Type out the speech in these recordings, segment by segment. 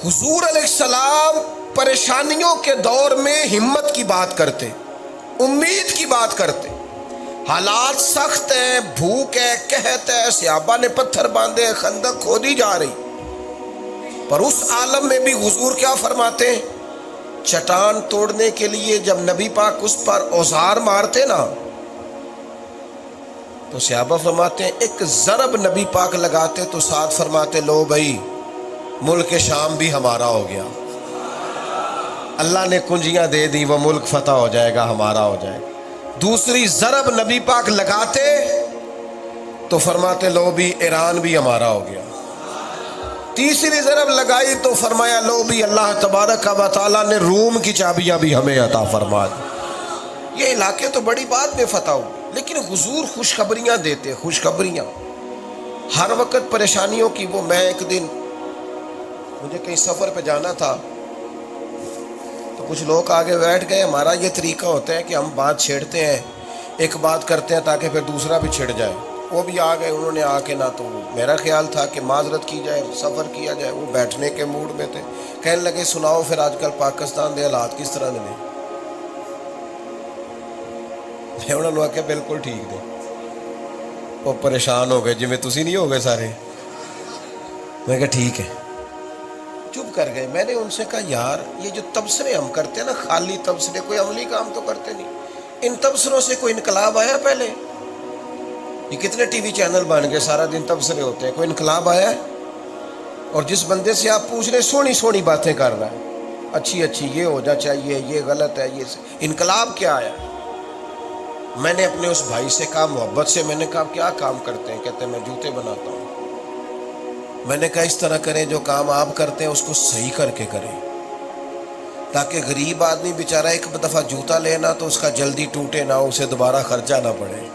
حضور علیہ السلام پریشانیوں کے دور میں ہمت کی بات کرتے، امید کی بات کرتے. حالات سخت ہیں، بھوک ہے، قحط ہے، صحابہ نے پتھر باندھے، خندق کھودی جا رہی، پر اس عالم میں بھی حضور کیا فرماتے ہیں؟ چٹان توڑنے کے لیے جب نبی پاک اس پر اوزار مارتے نا تو صحابہ فرماتے ہیں ایک ضرب نبی پاک لگاتے تو ساتھ فرماتے لو بھائی ملک شام بھی ہمارا ہو گیا، اللہ نے کنجیاں دے دی، وہ ملک فتح ہو جائے گا، ہمارا ہو جائے گا. دوسری ضرب نبی پاک لگاتے تو فرماتے لو بھی ایران بھی ہمارا ہو گیا. تیسری ضرب لگائی تو فرمایا لو بھی اللہ تبارک و تعالیٰ نے روم کی چابیاں بھی ہمیں عطا فرما دی. یہ علاقے تو بڑی بات میں فتح ہو، لیکن حضور خوشخبریاں دیتے، خوشخبریاں ہر وقت پریشانیوں کی. وہ میں ایک دن مجھے کہیں سفر پہ جانا تھا تو کچھ لوگ آگے بیٹھ گئے. ہمارا یہ طریقہ ہوتا ہے کہ ہم بات چھیڑتے ہیں، ایک بات کرتے ہیں تاکہ پھر دوسرا بھی چھڑ جائے. وہ بھی آ گئے، انہوں نے آ کے نہ تو میرا خیال تھا کہ معذرت کی جائے، سفر کیا جائے، وہ بیٹھنے کے موڈ میں تھے. کہنے لگے سناؤ پھر آج کل پاکستان دے حالات کس طرح نے. میں انہوں نے کہا بالکل ٹھیک دے. وہ پریشان ہو گئے جی میں تسی نہیں ہو گئے سارے. میں کہا ٹھیک ہے، چپ کر گئے. میں نے ان سے کہا یار یہ جو تبصرے ہم کرتے ہیں نا، خالی تبصرے، کوئی عملی کام تو کرتے نہیں. ان تبصروں سے کوئی انقلاب آیا پہلے؟ یہ کتنے ٹی وی چینل بن گئے، سارا دن تبصرے ہوتے ہیں. کوئی انقلاب آیا ہے؟ اور جس بندے سے آپ پوچھ رہے سونی سونی باتیں کر رہا ہے، اچھی اچھی یہ ہونا چاہیے، یہ غلط ہے، یہ انقلاب کیا آیا؟ میں نے اپنے اس بھائی سے کہا محبت سے، میں نے کہا کیا کام کرتے ہیں؟ کہتے ہیں میں جوتے بناتا ہوں. میں نے کہا اس طرح کریں، جو کام آپ کرتے ہیں اس کو صحیح کر کے کریں، تاکہ غریب آدمی بیچارہ ایک دفعہ جوتا لینا تو اس کا جلدی ٹوٹے نہ، اسے دوبارہ خرچہ نہ پڑے.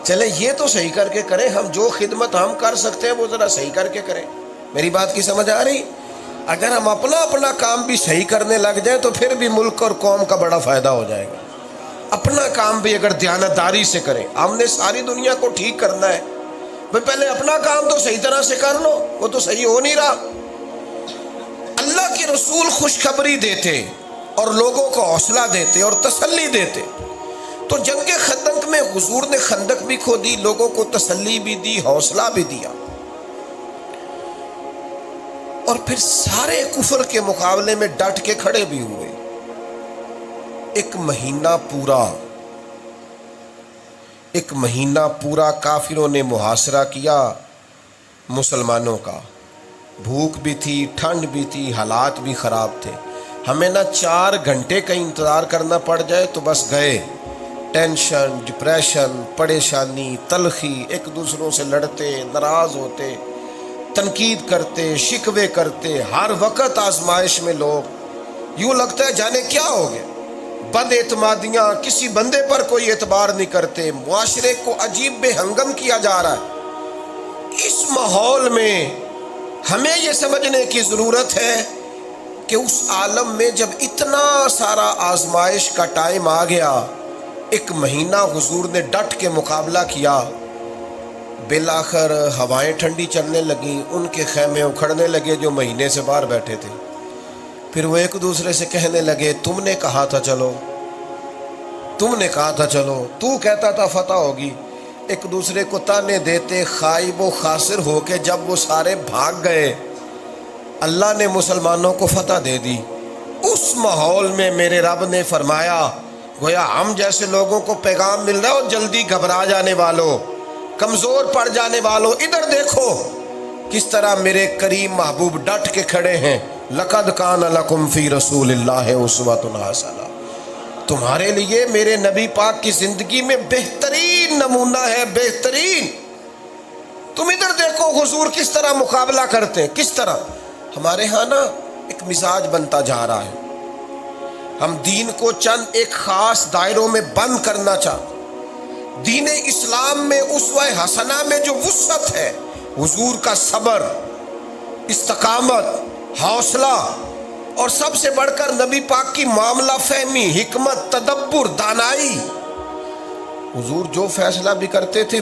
چلے یہ تو صحیح کر کے کریں، ہم جو خدمت ہم کر سکتے ہیں وہ ذرا صحیح کر کے کریں. میری بات کی سمجھ آ رہی؟ اگر ہم اپنا کام بھی صحیح کرنے لگ جائیں تو پھر بھی ملک اور قوم کا بڑا فائدہ ہو جائے گا. اپنا کام بھی اگر دیانتداری سے کریں، ہم نے ساری دنیا کو ٹھیک کرنا ہے، بھئی پہلے اپنا کام تو صحیح طرح سے کر لو، وہ تو صحیح ہو نہیں رہا. اللہ کے رسول خوشخبری دیتے اور لوگوں کو حوصلہ دیتے اور تسلی دیتے. تو جنگ خندق میں حضور نے خندق بھی کھودی، لوگوں کو تسلی بھی دی، حوصلہ بھی دیا، اور پھر سارے کفر کے مقابلے میں ڈٹ کے کھڑے بھی ہوئے. ایک مہینہ پورا کافروں نے محاصرہ کیا مسلمانوں کا. بھوک بھی تھی، ٹھنڈ بھی تھی، حالات بھی خراب تھے. ہمیں نہ 4 گھنٹے کا انتظار کرنا پڑ جائے تو بس گئے. ٹینشن، ڈپریشن، پریشانی، تلخی، ایک دوسروں سے لڑتے، ناراض ہوتے، تنقید کرتے، شکوے کرتے، ہر وقت آزمائش میں. لوگ یوں لگتا ہے جانے کیا ہو گیا، بد اعتمادیاں، کسی بندے پر کوئی اعتبار نہیں کرتے، معاشرے کو عجیب بے ہنگم کیا جا رہا ہے. اس ماحول میں ہمیں یہ سمجھنے کی ضرورت ہے کہ اس عالم میں جب اتنا سارا آزمائش کا ٹائم آ گیا، 1 مہینہ حضور نے ڈٹ کے مقابلہ کیا. بالآخر ہوائیں ٹھنڈی چلنے لگیں، ان کے خیمے اکھڑنے لگے جو مہینے سے باہر بیٹھے تھے. پھر وہ ایک دوسرے سے کہنے لگے تم نے کہا تھا چلو، تم نے کہا تھا چلو، تو کہتا تھا فتح ہوگی. ایک دوسرے کو تانے دیتے، خائب و خاسر ہو کے جب وہ سارے بھاگ گئے، اللہ نے مسلمانوں کو فتح دے دی. اس ماحول میں میرے رب نے فرمایا گویا ہم جیسے لوگوں کو پیغام مل رہا ہو، جلدی گھبرا جانے والوں، کمزور پڑ جانے والوں، ادھر دیکھو کس طرح میرے کریم محبوب ڈٹ کے کھڑے ہیں. لقد کان لکم فی رسول اللہ اسوۃ حسنہ، تمہارے لیے میرے نبی پاک کی زندگی میں بہترین نمونہ ہے، بہترین. تم ادھر دیکھو حضور کس طرح مقابلہ کرتے ہیں، کس طرح. ہمارے ہاں نا ایک مزاج بنتا جا رہا ہے، ہم دین کو چند ایک خاص دائروں میں بند کرنا چاہتے. دین اسلام میں اسوہ حسنہ میں جو وسعت ہے، حضور کا صبر، استقامت، حوصلہ، اور سب سے بڑھ کر نبی پاک کی معاملہ فہمی، حکمت، تدبر، دانائی. حضور جو فیصلہ بھی کرتے تھے